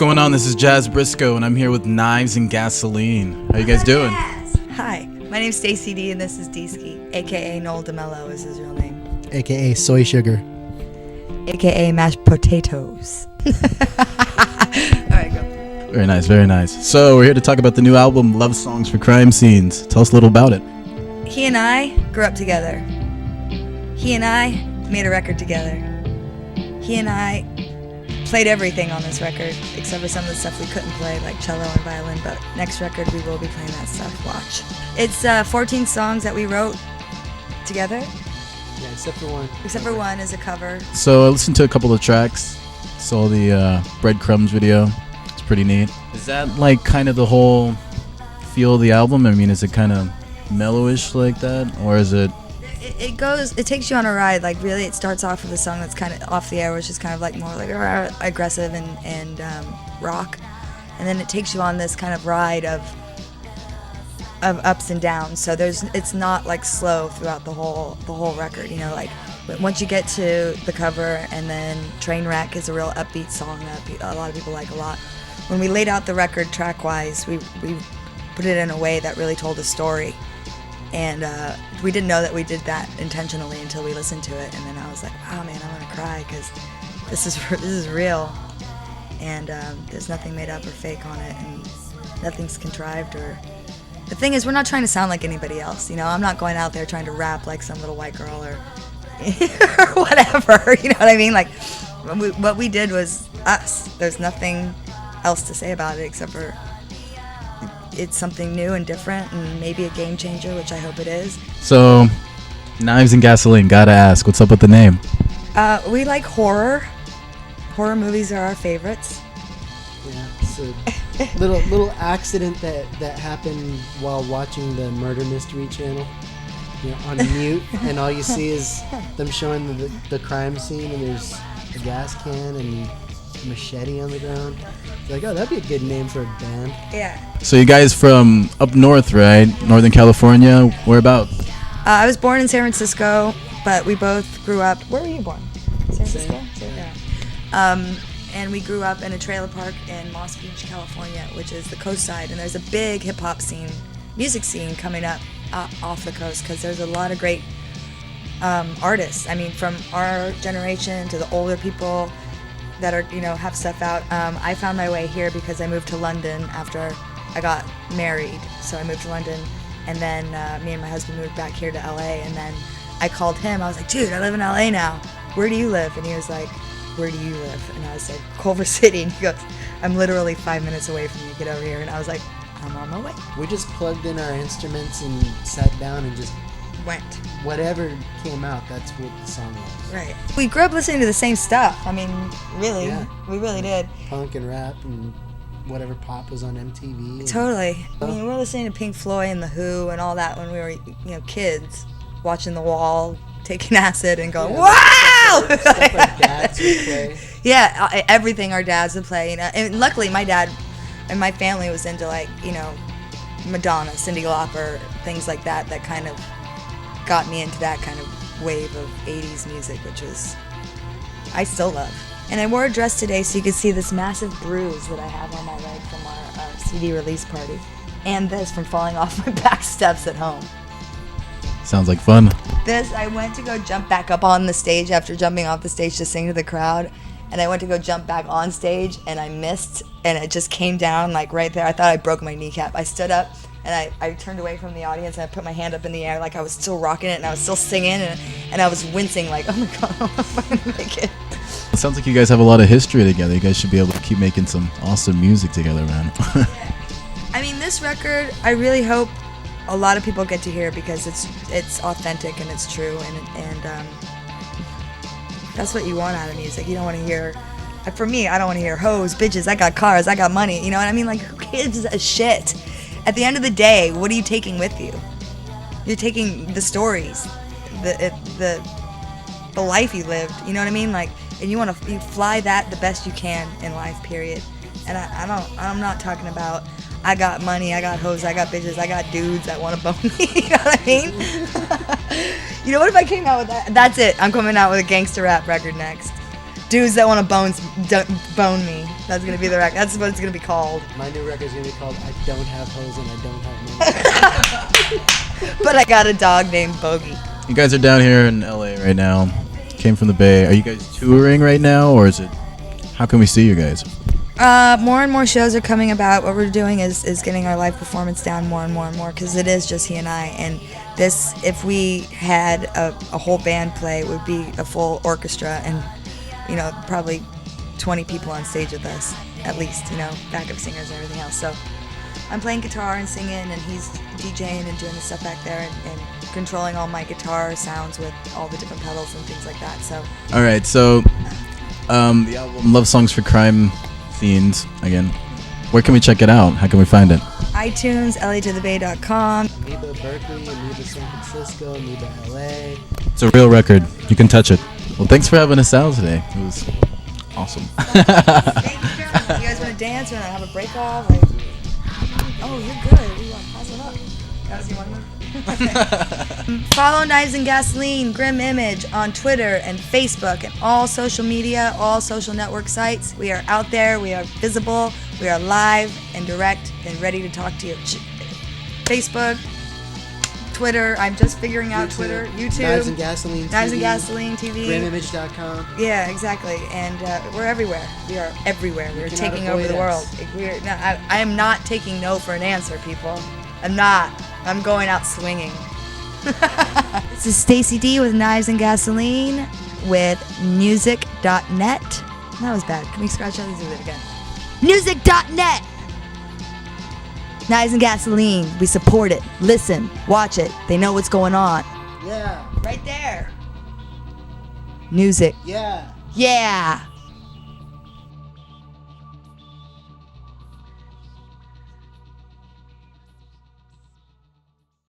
going on? This is Jazz Briscoe, and I'm here with Knives and Gasoline. How you guys doing? Hi, my name's Stacey D, and this is D-Ski, a.k.a. Noel DeMello is his real name. A.k.a. Soy Sugar. A.k.a. mashed potatoes. Alright, go. Very nice, very nice. So we're here to talk about the new album, Love Songs for Crime Scenes. Tell us a little about it. He and I grew up together. He and I made a record together. He and I played everything on this record, except for some of the stuff we couldn't play, like cello and violin, but next record we will be playing that stuff, watch. It's 14 songs that we wrote together. Yeah, except for one. Except for one is a cover. So I listened to a couple of tracks, saw the Breadcrumbs video. It's pretty neat. Is that like kind of the whole feel of the album? I mean, is it kind of mellowish like that, or is it? It takes you on a ride. Like, really, it starts off with a song that's kind of off the air, which is kind of like more like aggressive and rock, and then it takes you on this kind of ride of ups and downs. So it's not like slow throughout the whole record. You know, like once you get to the cover, and then Trainwreck is a real upbeat song that a lot of people like a lot. When we laid out the record track-wise, we put it in a way that really told a story. And we didn't know that we did that intentionally until we listened to it, and then I was like, "Wow, man, I'm gonna cry because this is real, and there's nothing made up or fake on it, and nothing's contrived." Or the thing is, we're not trying to sound like anybody else. You know, I'm not going out there trying to rap like some little white girl or whatever. You know what I mean? Like, what we did was us. There's nothing else to say about it except for it's something new and different, and maybe a game changer, which I hope it is. So, Knives and Gasoline, gotta ask, what's up with the name? We like horror. Horror movies are our favorites. Yeah, it's a little accident that happened while watching the Murder Mystery Channel, you know, on mute, and all you see is them showing the crime scene, and there's a gas can and machete on the ground. It's like, oh, that'd be a good name for a band. Yeah. So you guys from up north, right? Northern California, whereabout? I was born in San Francisco, but we both grew up. Where were you born? San Francisco? Yeah. And we grew up in a trailer park in Moss Beach, California, which is the coast side, and there's a big hip-hop scene, music scene coming up off the coast, because there's a lot of great artists. I mean, from our generation to the older people that are, you know, have stuff out. I found my way here because I moved to London after I got married. So I moved to London, and then me and my husband moved back here to LA, and then I called him. I was like, dude, I live in LA now. Where do you live? And he was like, where do you live? And I was like, Culver City. And he goes, I'm literally 5 minutes away from you. Get over here. And I was like, I'm on my way. We just plugged in our instruments and sat down and just went. Whatever came out, that's what the song was. Right. We grew up listening to the same stuff. I mean, really, Yeah. We really did. Punk and rap and whatever pop was on MTV. Totally. I mean, we were listening to Pink Floyd and The Who and all that when we were, you know, kids, watching The Wall, taking acid and going, wow! Stuff our dads would play. Yeah, everything our dads would play. You know, and luckily my dad and my family was into, like, you know, Madonna, Cyndi Lauper, things like that. That kind of got me into that kind of wave of 80s music, which was, I still love. And I wore a dress today so you could see this massive bruise that I have on my leg from our CD release party, and this from falling off my back steps at home. Sounds like fun. This, I went to go jump back up on the stage after jumping off the stage to sing to the crowd, and I went to go jump back on stage, and I missed, and it just came down like right there. I thought I broke my kneecap. I stood up, and I turned away from the audience, and I put my hand up in the air like I was still rocking it, and I was still singing, and I was wincing like, oh my God, how am I going to make it? It sounds like you guys have a lot of history together. You guys should be able to keep making some awesome music together, man. I mean, this record, I really hope a lot of people get to hear, because it's authentic and it's true, and that's what you want out of music. You don't want to hear, for me, I don't want to hear hoes, bitches, I got cars, I got money. You know what I mean? Like, who gives a shit? At the end of the day, what are you taking with you? You're taking the stories, the life you lived. You know what I mean? Like, and you want to fly that the best you can in life, period. And I'm not talking about I got money, I got hoes, I got bitches, I got dudes that want to bone me. You know what I mean? You know, what if I came out with that? That's it. I'm coming out with a gangster rap record next. Dudes that want to bone me. That's gonna be the record. That's what it's gonna be called. My new record's gonna be called "I Don't Have Hoes and I Don't Have Money." But I got a dog named Bogey. You guys are down here in LA right now. Came from the Bay. Are you guys touring right now, or is it? How can we see you guys? More and more shows are coming about. What we're doing is getting our live performance down more and more and more, because it is just he and I. And this, if we had a whole band play, it would be a full orchestra and, you know, probably 20 people on stage with us, at least, you know, backup singers and everything else. So I'm playing guitar and singing, and he's DJing and doing the stuff back there, and controlling all my guitar sounds with all the different pedals and things like that. So. All right, so the album Love Songs for Crime Fiends, again, where can we check it out? How can we find it? iTunes, LAtothebay.com. Amoeba Berkeley, Amoeba San Francisco, Amoeba LA. It's a real record. You can touch it. Well, thanks for having us out today. It was awesome. Thank you, Karen. You guys want to dance or have a break off? Like, oh, you're good. We want to pass it up. Guys, you want to? Follow Knives and Gasoline, Grim Image on Twitter and Facebook and all social media, all social network sites. We are out there. We are visible. We are live and direct and ready to talk to you. Facebook, Twitter. I'm just figuring out Twitter. YouTube. Knives and Gasoline TV. Knives and Gasoline TV. GrimImage.com. Yeah, exactly. And we're everywhere. We are everywhere. We're taking over the world. I am not taking no for an answer, people. I'm not. I'm going out swinging. This is Stacy D with Knives and Gasoline with music.net. That was bad. Can we scratch out? Let's do it again. Music.net. Knives and Gasoline. We support it. Listen. Watch it. They know what's going on. Yeah. Right there. Music. Yeah. Yeah.